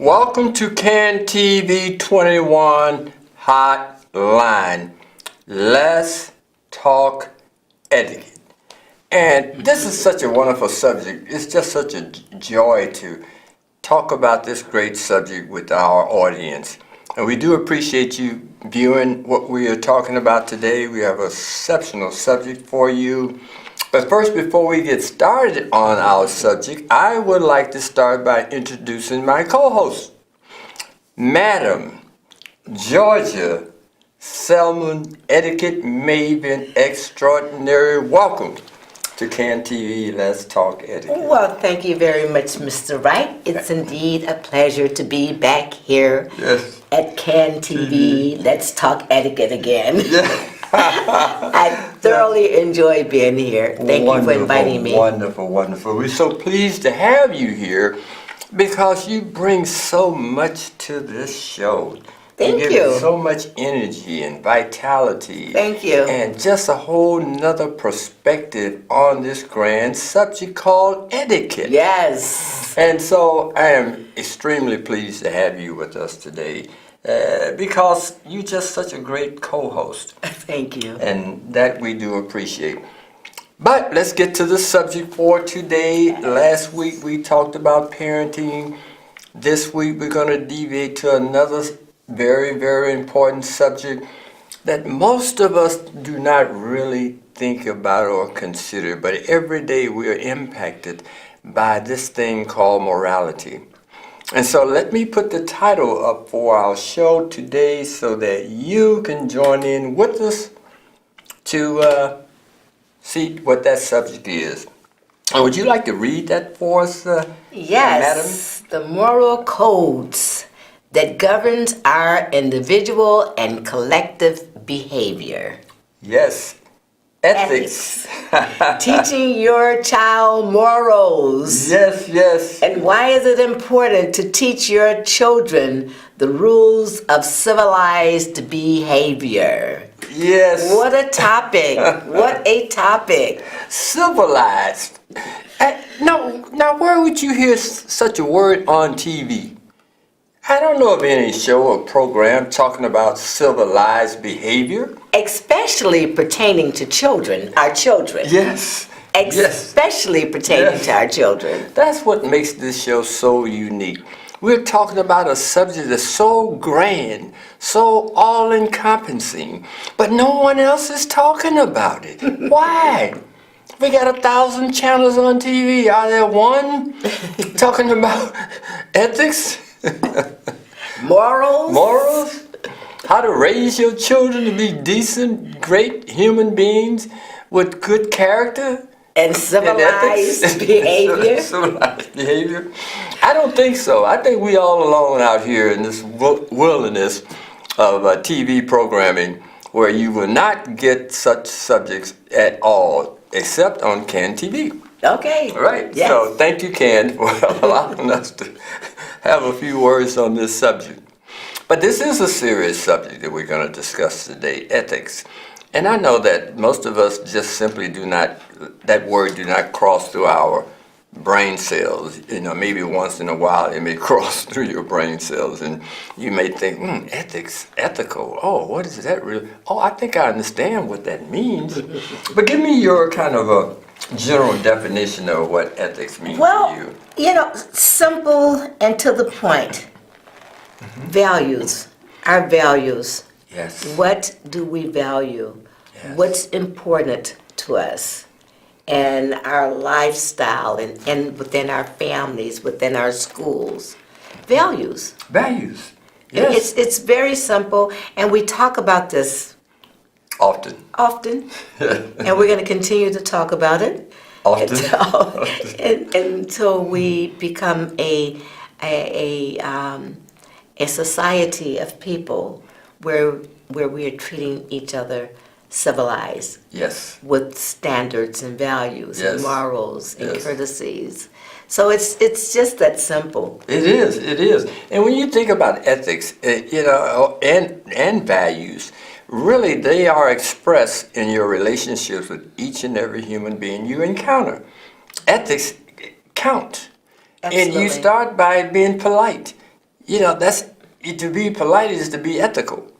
Welcome to Can TV 21 Hotline. Let's talk etiquette. And this is such a wonderful subject. It's just such a joy to talk about this great subject with our audience. And we do appreciate you viewing what we are talking about today. We have an exceptional subject for you. But first, before we get started on our subject, I would like to start by introducing my co-host, Madam Georgia Selman, etiquette maven extraordinary. Welcome to Can TV. Let's talk etiquette. Well, thank you very much, Mr. Wright. It's indeed a pleasure to be back here at Can TV. Let's talk etiquette again. Yeah. I thoroughly enjoy being here. Thank you for inviting me. Wonderful, wonderful. We're so pleased to have you here because you bring so much to this show. Thank you. You. Give so much energy and vitality. Thank you. And just a whole nother perspective on this grand subject called etiquette. Yes. And so I am extremely pleased to have you with us today. Because you're just such a great co-host. Thank you. And that we do appreciate. But let's get to the subject for today. Last week we talked about parenting. This week we're going to deviate to another very, very important subject that most of us do not really think about or consider. But every day we are impacted by this thing called morality. And so let me put the title up for our show today so that you can join in with us to see what that subject is. Would you like to read that for us, yes, Madam? The moral codes that governs our individual and collective behavior. Yes. Ethics. Teaching your child morals. Yes, yes. And why is it important to teach your children the rules of civilized behavior? Yes. What a topic. What a topic. Civilized. Now, where would you hear such a word on TV? I don't know of any show or program talking about civilized behavior. Especially pertaining to children, our children. Yes. Especially pertaining to our children. That's what makes this show so unique. We're talking about a subject that's so grand, so all-encompassing, but no one else is talking about it. Why? We got 1,000 channels on TV. Are there one talking about ethics? Morals? How to raise your children to be decent, great human beings with good character and civilized behavior. Civilized behavior. I don't think so. I think we all alone out here in this wilderness of TV programming where you will not get such subjects at all, except on Can TV. Okay. All right. Yes. So thank you, Can, for allowing us to have a few words on this subject. But this is a serious subject that we're going to discuss today, ethics. And I know that most of us just simply that word do not cross through our brain cells. You know, maybe once in a while it may cross through your brain cells and you may think, ethics, ethical, oh, what is that really? Oh, I think I understand what that means. But give me your kind of a general definition of what ethics means to you. You know, simple and to the point. Values, our values. Yes. What do we value? Yes. What's important to us? And our lifestyle and within our families, within our schools. Values. Values. Yes. It's very simple, and we talk about this Often. and we're going to continue to talk about it until we become a society of people where we are treating each other civilized. Yes. With standards and values and morals and courtesies. So it's just that simple. It is. And when you think about ethics, and values, really they are expressed in your relationships with each and every human being you encounter. Ethics count. Absolutely. And you start by being polite. that's to be polite is to be ethical.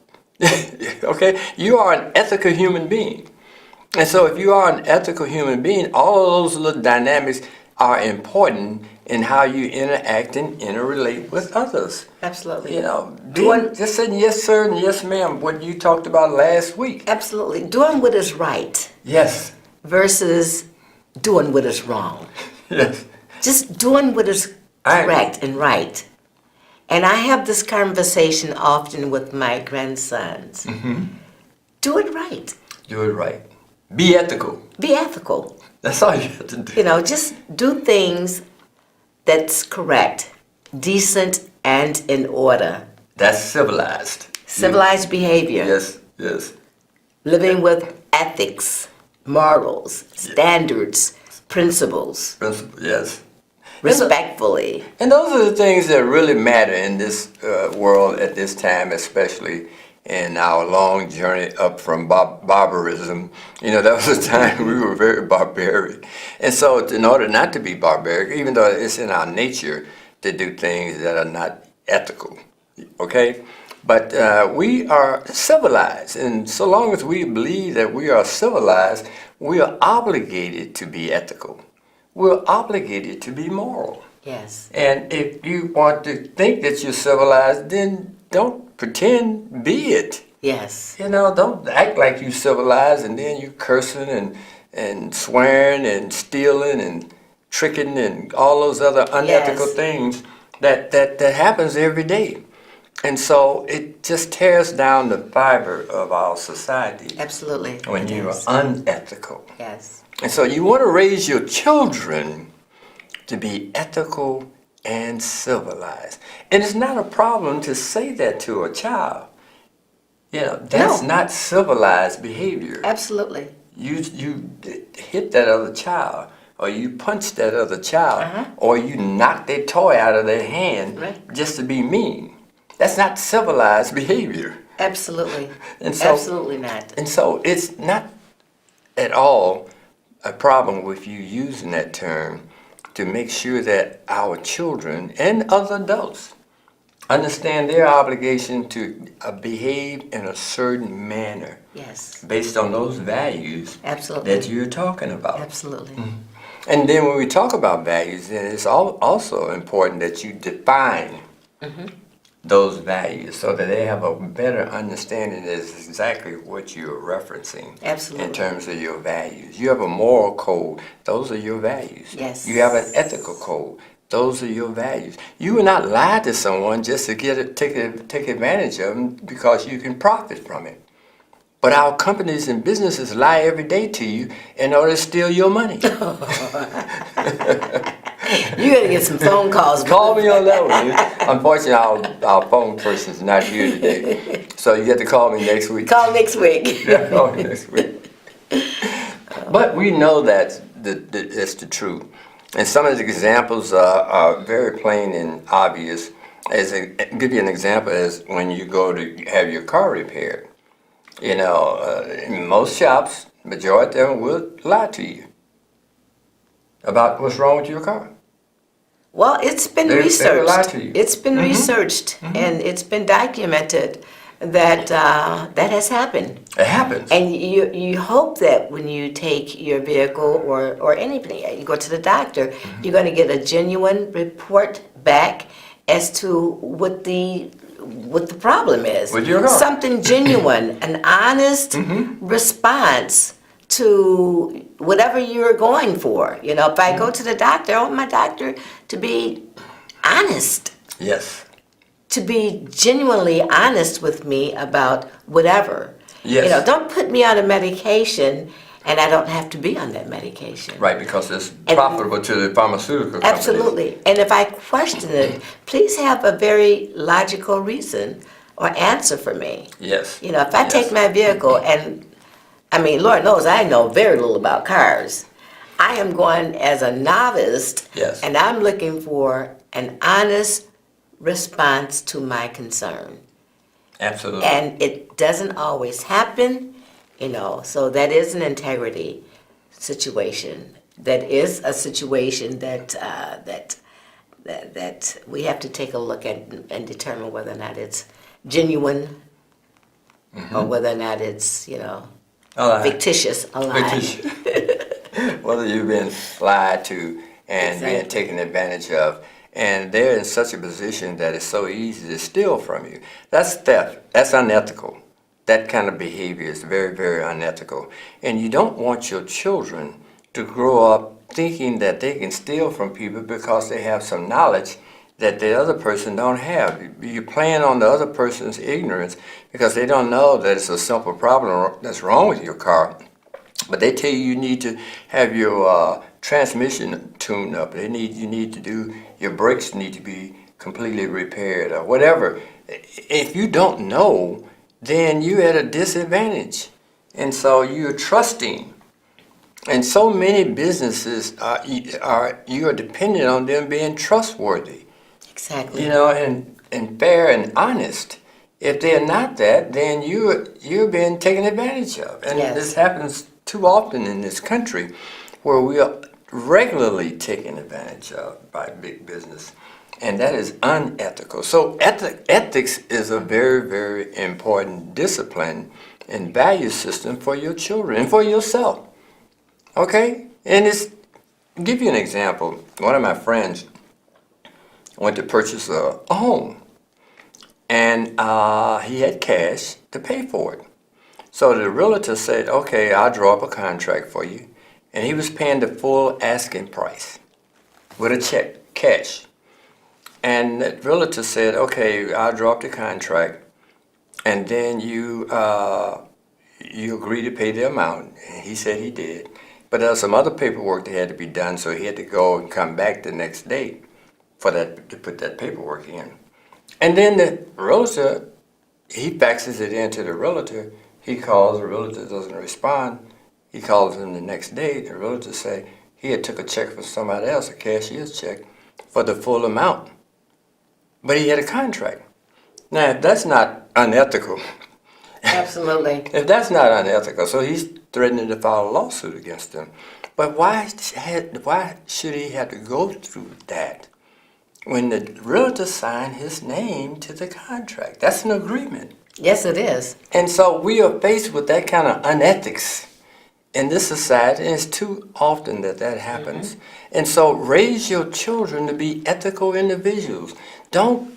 Okay, you are an ethical human being, and so if you are an ethical human being, all of those little dynamics are important in how you interact and interrelate with others. Absolutely. Just saying yes sir and yes ma'am, what you talked about last week. Absolutely. Doing what is right Yes. versus doing what is wrong. Yes. Just doing what is correct and right. And I have this conversation often with my grandsons. Do it right. Do it right. Be ethical. Be ethical. That's all you have to do. Just do things that's correct, decent, and in order. That's civilized. Civilized behavior. Yes, yes. Living with ethics, morals, standards, principles, Yes. respectfully. And those are the things that really matter in this world at this time, especially in our long journey up from barbarism. That was a time we were very barbaric. And so in order not to be barbaric, even though it's in our nature to do things that are not ethical, okay? But we are civilized, and so long as we believe that we are civilized, we are obligated to be ethical. We're obligated to be moral. Yes. And if you want to think that you're civilized, then don't pretend, be it. Yes. Don't act like you civilized and then you cursing and swearing and stealing and tricking and all those other unethical things that happens every day. And so it just tears down the fiber of our society. Absolutely. When you are unethical. Yes. And so you want to raise your children to be ethical and civilized. And it's not a problem to say that to a child. That's not civilized behavior. Absolutely. You hit that other child, or you punch that other child, or you knock their toy out of their hand just to be mean. That's not civilized behavior. Absolutely. And so, absolutely not. And so it's not at all a problem with you using that term to make sure that our children and other adults understand their obligation to behave in a certain manner. Yes. Based on those values that you're talking about. Absolutely. And then when we talk about values, then it's also important that you define those values so that they have a better understanding as exactly what you're referencing. Absolutely. In terms of your values. You have a moral code, those are your values. Yes. You have an ethical code, those are your values. You will not lie to someone just to take advantage of them because you can profit from it. But our companies and businesses lie every day to you in order to steal your money. You're going to get some phone calls. Call me on that one. Unfortunately, our phone person's not here today. So you get to call me next week. Call next week. Yeah, call me next week. But we know that it's the truth. And some of the examples are very plain and obvious. Give you an example is when you go to have your car repaired. In most shops, majority of them will lie to you about what's wrong with your car. Well, it's been researched. They will lie to you. It's been researched, and it's been documented that that has happened. It happens. And you hope that when you take your vehicle or anything, you go to the doctor, you're going to get a genuine report back as to what the problem is. With your car. Something genuine, an honest response to whatever you're going for. If I go to the doctor, I want my doctor to be honest. Yes. To be genuinely honest with me about whatever. Yes. Don't put me on a medication and I don't have to be on that medication. Right, because it's profitable to the pharmaceutical companies. Absolutely. And if I question it, please have a very logical reason or answer for me. Yes. If I take my vehicle and, Lord knows I know very little about cars. I am going as a novice, and I'm looking for an honest response to my concern. Absolutely. And it doesn't always happen, so that is an integrity situation. That is a situation that that we have to take a look at and determine whether or not it's genuine or whether or not it's, fictitious, a lie. Fictitious. Whether you've been lied to and being taken advantage of. And they're in such a position that it's so easy to steal from you. That's theft. That's unethical. That kind of behavior is very, very unethical. And you don't want your children to grow up thinking that they can steal from people because they have some knowledge that the other person don't have. You're playing on the other person's ignorance because they don't know that it's a simple problem that's wrong with your car. But they tell you need to have your transmission tuned up. You need to do, your brakes need to be completely repaired or whatever. If you don't know, then you're at a disadvantage. And so you're trusting. And so many businesses you are dependent on them being trustworthy. Exactly. And fair and honest. If they're not that, then you're being taken advantage of. And this happens too often in this country where we are regularly taken advantage of by big business. And that is unethical. So ethics is a very, very important discipline and value system for your children and for yourself. Okay? And I'll give you an example. One of my friends went to purchase a home. And he had cash to pay for it. So the realtor said, okay, I'll draw up a contract for you. And he was paying the full asking price with a check, cash. And the realtor said, okay, I'll draw up the contract. And then you agree to pay the amount. And he said he did. But there was some other paperwork that had to be done, so he had to go and come back the next day to put that paperwork in. And then the realtor, he faxes it in to the realtor. He calls, the realtor doesn't respond. He calls him the next day. The realtor say he had took a check from somebody else, a cashier's check, for the full amount. But he had a contract. Now, if that's not unethical. Absolutely. If that's not unethical, so he's threatening to file a lawsuit against him. But why should he have to go through that when the realtor signed his name to the contract? That's an agreement. Yes, it is. And so we are faced with that kind of unethics in this society, and it's too often that happens. And so raise your children to be ethical individuals. Don't,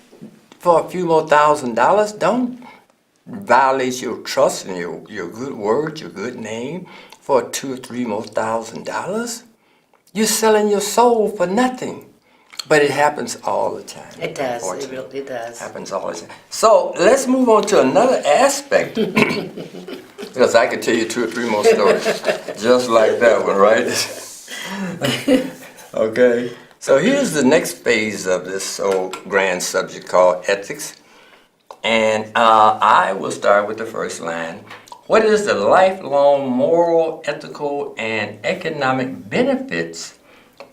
for a few more $1,000s, don't violate your trust and your good word, your good name for $2,000 or $3,000 more. You're selling your soul for nothing. But it happens all the time. It does. It really does. Happens all the time. So let's move on to another aspect. Because I could tell you 2 or 3 more stories. Just like that one, right? Okay. So here's the next phase of this old grand subject called ethics. And I will start with the first line. What is the lifelong moral, ethical, and economic benefits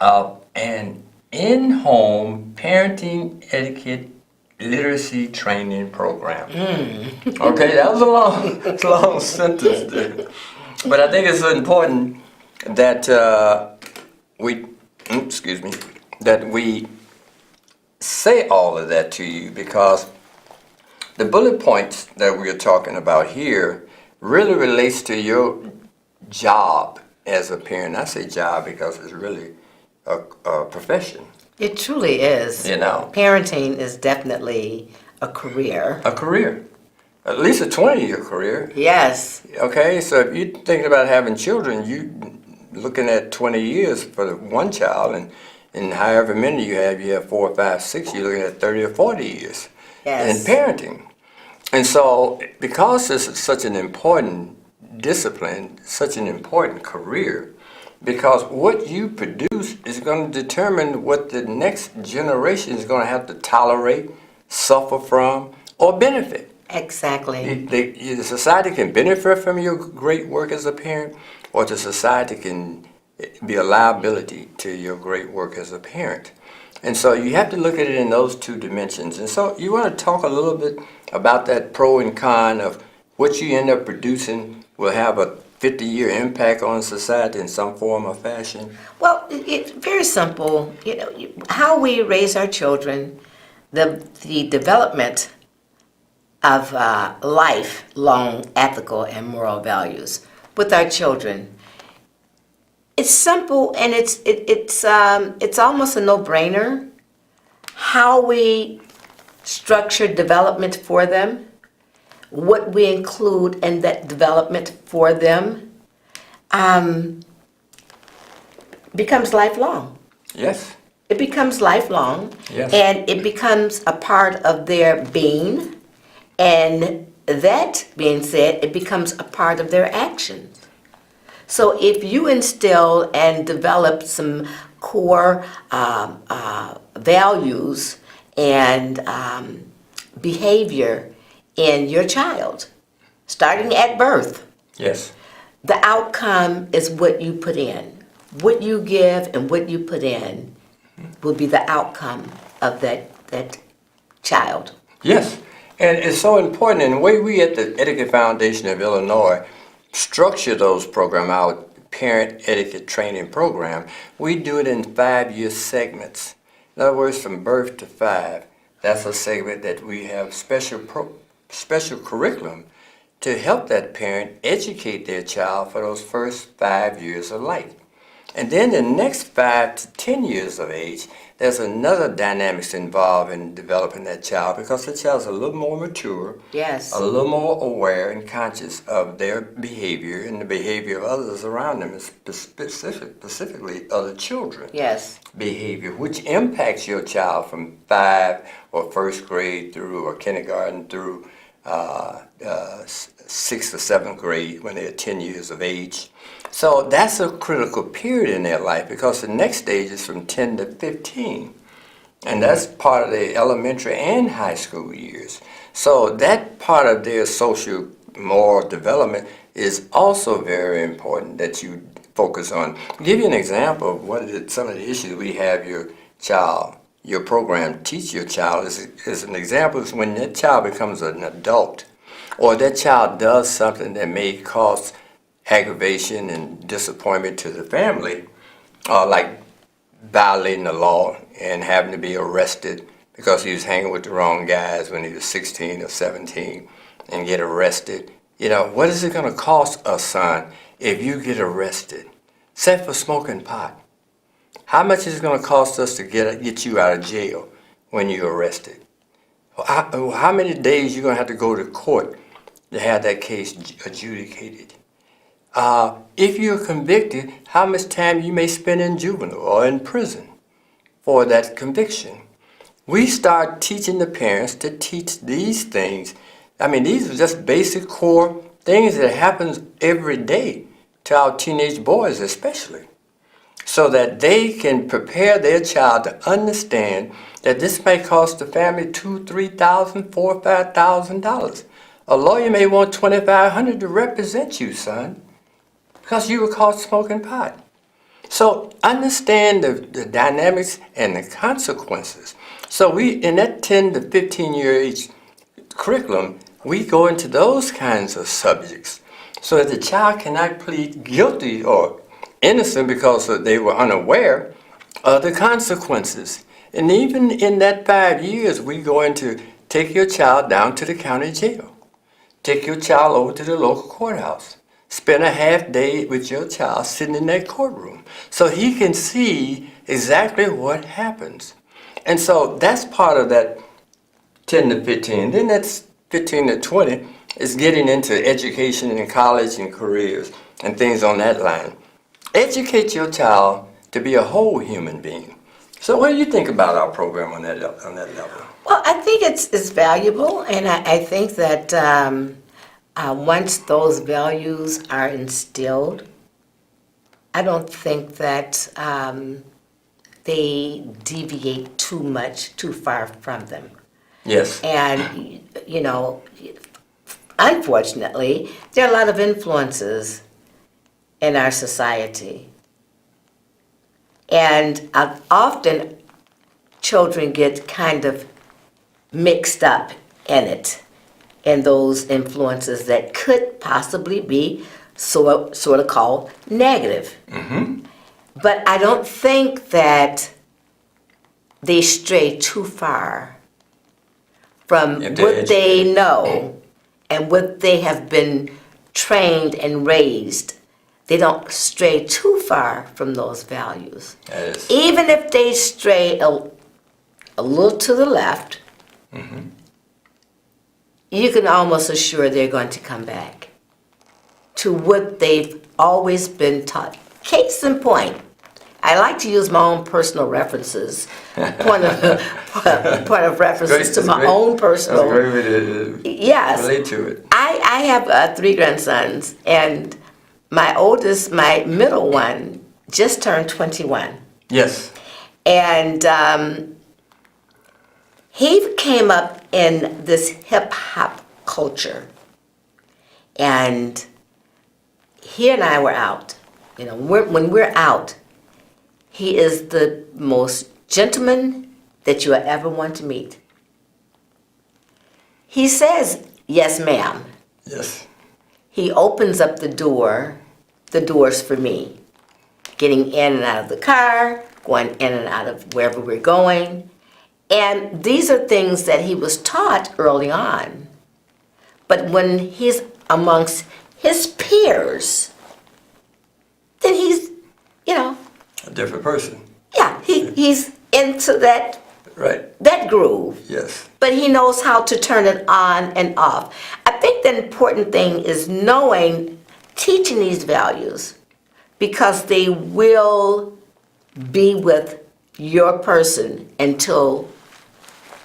of an in-home parenting etiquette literacy training program? Okay, that was a long sentence there. But I think it's important that we say all of that to you, because the bullet points that we're talking about here really relates to your job as a parent. I say job because it's really a profession. It truly is. Parenting is definitely a career. A career. At least a 20-year career. Yes. Okay, so if you're thinking about having children, you're looking at 20 years for the one child, and however many you have 4 or 5, 6, you're looking at 30 or 40 years in parenting. And so because this is such an important discipline, such an important career, because what you produce is going to determine what the next generation is going to have to tolerate, suffer from, or benefit. Exactly. The society can benefit from your great work as a parent, or the society can be a liability to your great work as a parent. And so you have to look at it in those 2 dimensions. And so you want to talk a little bit about that pro and con of what you end up producing will have a 50-year impact on society in some form or fashion? Well, it's very simple. How we raise our children, the development of lifelong ethical and moral values with our children. It's simple, and it's almost a no-brainer. How we structure development for them, what we include in that development for them, becomes lifelong. Yes. It becomes lifelong, Yes. and it becomes a part of their being. And that being said, it becomes a part of their actions. So if you instill and develop some core values and behavior in your child, starting at birth, Yes. the outcome is what you put in. What you give and what you put in will be the outcome of that child. Yes. And it's so important. And the way we at the Etiquette Foundation of Illinois structure those programs, our parent etiquette training program, we do it in 5-year segments. In other words, from birth to 5. That's a segment that we have special curriculum to help that parent educate their child for those first 5 years of life. And then the next 5 to 10 years of age, there's another dynamics involved in developing that child because the child's a little more mature, Yes. a little more aware and conscious of their behavior and the behavior of others around them, and specifically other children. Yes. Behavior, which impacts your child from 5 or first grade through or kindergarten through 6th or 7th grade when they're 10 years of age. So that's a critical period in their life because the next stage is from 10 to 15. And that's part of their elementary and high school years. So that part of their social moral development is also very important that you focus on. I'll give you an example of some of the issues we have your program teach your child is an example is when that child becomes an adult or that child does something that may cause aggravation and disappointment to the family, like violating the law and having to be arrested because he was hanging with the wrong guys when he was 16 or 17 and get arrested. What is it going to cost us, son, if you get arrested? Say for smoking pot. How much is it going to cost us to get you out of jail when you're arrested? How many days you going to have to go to court to have that case adjudicated? If you're convicted, how much time you may spend in juvenile or in prison for that conviction. We start teaching the parents to teach these things. I mean, these are just basic core things that happens every day to our teenage boys especially, so that they can prepare their child to understand that this may cost the family $2,000, $3,000, $4,000, $5,000. A lawyer may want $2,500 to represent you, son, because you were caught smoking pot. So understand the dynamics and the consequences. So we, in that 10 to 15 year age curriculum, we go into those kinds of subjects so that the child cannot plead guilty or innocent because they were unaware of the consequences. And even in that 5 years, we go into take your child down to the county jail. Take your child over to the local courthouse. Spend a half day with your child sitting in that courtroom so he can see exactly what happens. And so that's part of that 10 to 15. Then that's 15 to 20 is getting into education and college and careers and things on that line. Educate your child to be a whole human being. So what do you think about our program on that level? Well, I think it's valuable, and I think that once those values are instilled, I don't think that they deviate too far from them. Yes. And, unfortunately, there are a lot of influences in our society. And often children get kind of mixed up in those influences that could possibly be sort of called negative. But I don't think that they stray too far from what they know and what they have been trained and raised. They don't stray too far from those values. Yes. Even if they stray a little to the left, you can almost assure they're going to come back to what they've always been taught. Case in point, I like to use my own personal references, point of references to my own personal. That's a great way to relate to it. I have 3 grandsons, and my middle one just turned 21. Yes. And he came up in this hip hop culture, and he and I were out. You know, when we're out, he is the most gentleman that you will ever want to meet. He says, "Yes, ma'am." Yes. He opens up the doors for me, getting in and out of the car, going in and out of wherever we're going. And these are things that he was taught early on. But when he's amongst his peers, then he's, a different person. Yeah, he's into that Right. that groove. Yes. But he knows how to turn it on and off. I think the important thing is teaching these values, because they will be with your person until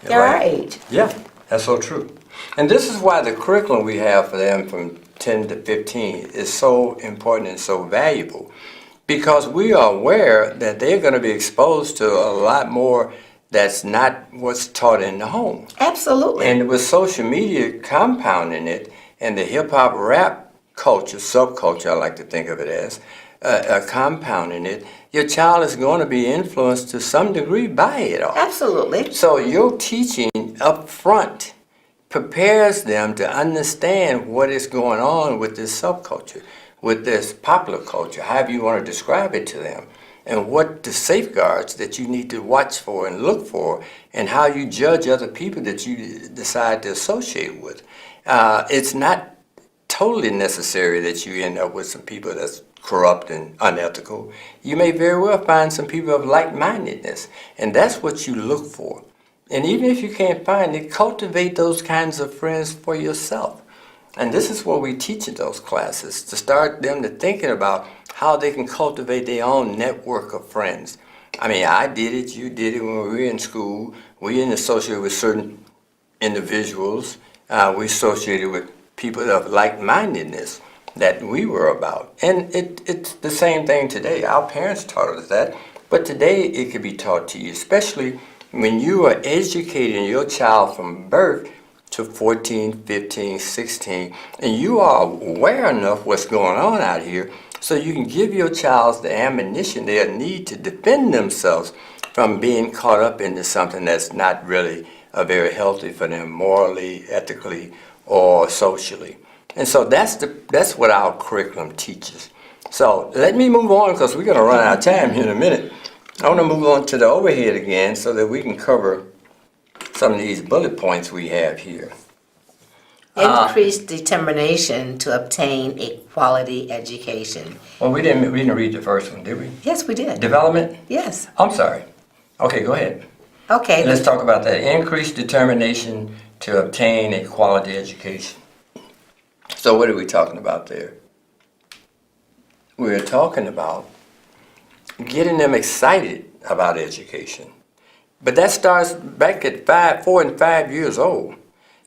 they're our age. Yeah, that's so true. And this is why the curriculum we have for them from 10 to 15 is so important and so valuable, because we are aware that they're going to be exposed to a lot more that's not what's taught in the home. Absolutely. And with social media compounding it, and the hip-hop rap culture, subculture, I like to think of it as, compounding it, your child is going to be influenced to some degree by it all. Absolutely. So your teaching up front prepares them to understand what is going on with this subculture, with this popular culture, however you want to describe it to them, and what the safeguards that you need to watch for and look for, and how you judge other people that you decide to associate with. It's not totally necessary that you end up with some people that's corrupt and unethical. You may very well find some people of like-mindedness, and that's what you look for. And even if you can't find it, cultivate those kinds of friends for yourself. And this is what we teach in those classes, to start them to thinking about how they can cultivate their own network of friends. I mean, I did it, you did it when we were in school. We didn't associate with certain individuals. We associated with people of like-mindedness that we were about. And it's the same thing today. Our parents taught us that, but today it could be taught to you, especially when you are educating your child from birth to 14, 15, 16, and you are aware enough what's going on out here, so you can give your child the ammunition they'll need to defend themselves from being caught up into something that's not really very healthy for them morally, ethically, or socially. And so that's what our curriculum teaches. So let me move on, because we're going to run out of time here in a minute. I want to move on to the overhead again so that we can cover some of these bullet points we have here. Increased determination to obtain a quality education. Well, we didn't read the first one, did we? Yes, we did. Development? Yes. I'm sorry. Okay, go ahead. Okay. Let's talk about that. Increased determination to obtain a quality education. So what are we talking about there? We're talking about getting them excited about education. But that starts back at 4 and 5 years old.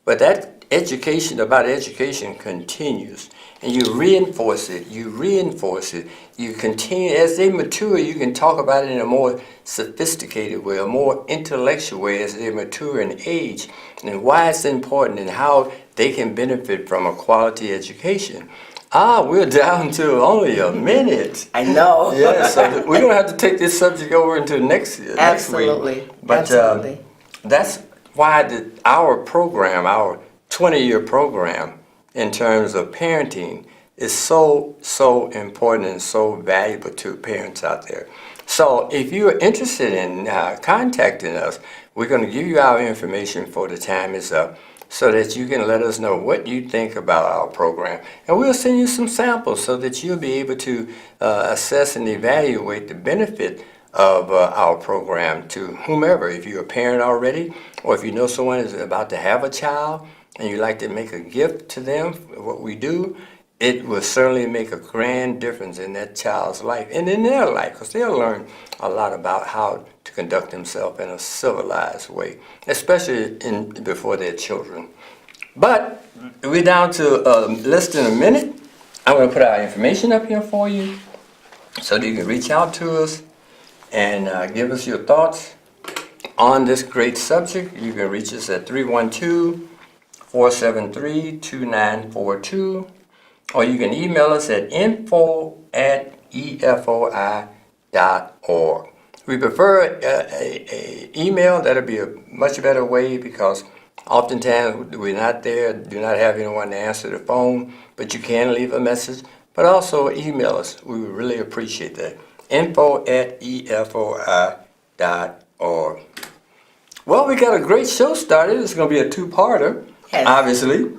But that education about education continues. And you reinforce it, you continue. As they mature, you can talk about it in a more sophisticated way, a more intellectual way as they mature in age, and why it's important and how they can benefit from a quality education. We're down to only a minute. I know. Yeah, so we're going to have to take this subject over into next week. Absolutely. But Absolutely. That's why our program, our 20-year program in terms of parenting, is so, so important and so valuable to parents out there. So if you're interested in contacting us, we're going to give you our information for the time is up so that you can let us know what you think about our program. And we'll send you some samples so that you'll be able to assess and evaluate the benefit of our program to whomever. If you're a parent already, or if you know someone is about to have a child and you'd like to make a gift to them, what we do, it will certainly make a grand difference in that child's life and in their life, because they'll learn a lot about how to conduct themselves in a civilized way, especially before their children. But we're down to less than a minute. I'm going to put our information up here for you so that you can reach out to us and give us your thoughts on this great subject. You can reach us at 312-473-2942. Or you can email us at info@efoi.org. We prefer a email. That'll be a much better way because oftentimes we're not there, do not have anyone to answer the phone, but you can leave a message. But also email us. We would really appreciate that. info@efoi.org. Well, we got a great show started. It's going to be a two-parter, Yes. obviously.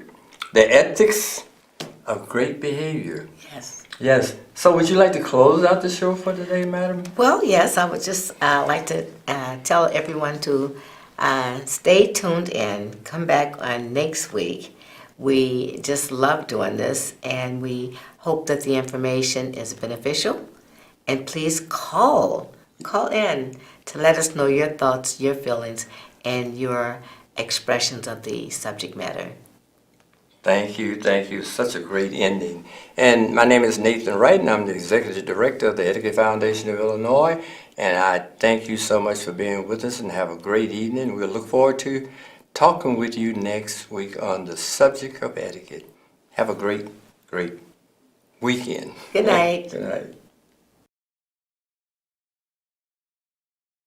The ethics of great behavior. Yes. Yes. So would you like to close out the show for today, madam? Well, yes, I would just like to tell everyone to stay tuned and come back on next week. We just love doing this, and we hope that the information is beneficial. And please call in to let us know your thoughts, your feelings, and your expressions of the subject matter. Thank you. Such a great ending. And my name is Nathan Wright, and I'm the Executive Director of the Etiquette Foundation of Illinois. And I thank you so much for being with us, and have a great evening. We'll look forward to talking with you next week on the subject of etiquette. Have a great, great weekend. Good night. Good night.